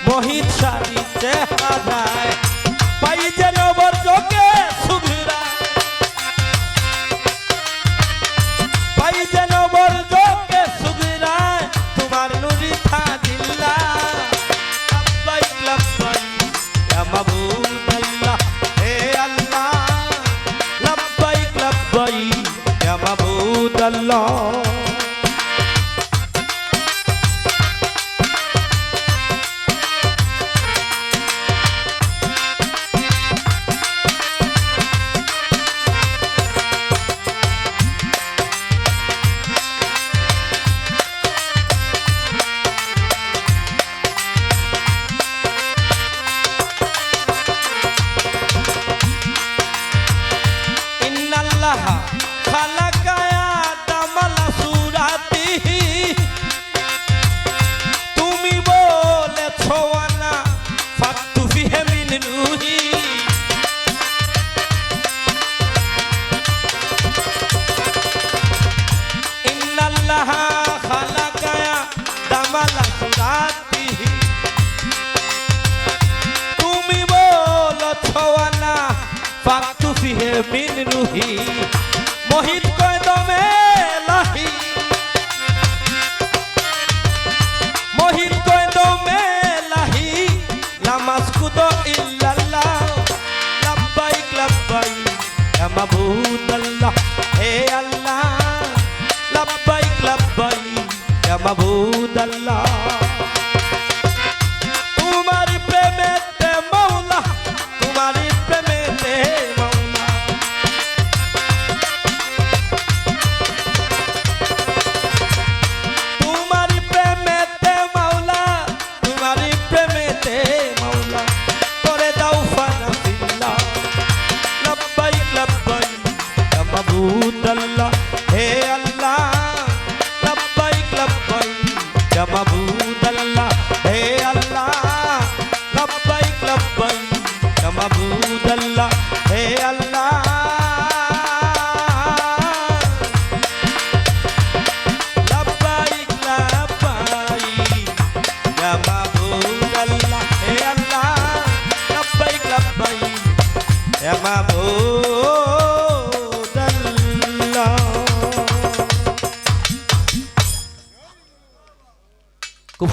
মোহিত সারি চেহারায় পাই যেন বর চোখে সুধরায় পাই যেন বর চোখে সুধরায় তোমার নুরি থাকিল্লা লব্বাইক লব্বাইক ইয়া মাবুদ আল্লাহ হে আল্লাহ লব্বাইক লব্বাইক ইয়া মাবুদ আল্লাহ তুমি বলছ না ফাকতু ফিহে মিন রুহি মোহিত কদমে লাহি মোহিত কদমে লাহি লামাসকুত ইল্লাল্লাহ লব্বাইক লব্বাইক ইয়া মাবুদ আল্লাহ হে আল্লাহ লব্বাইক লব্বাইক ইয়া মাবুদ আল্লাহ তোমারি প্রেমেতে মওলা তোমারি প্রেমেতে মওলা তোমারি প্রেমেতে মওলা তোমারি প্রেমেতে মওলা করে দাও ফানা ফিল্লাহ লব্বাইক লব্বাইক ইয়া মাবুদ আল্লাহ হে আল্লাহ লব্বাইক লব্বাইক ইয়া মাবুদ আল্লাহ হে আল্লাহ লব্বাইক লব্বাইক ইয়া মাবুদ আল্লাহ হে আল্লাহ লব্বাইক লব্বাইক ইয়া মাবুদ আল্লাহ হে আল্লাহ লব্বাইক লব্বাইক ইয়া মাবুদ আল্লাহ খুব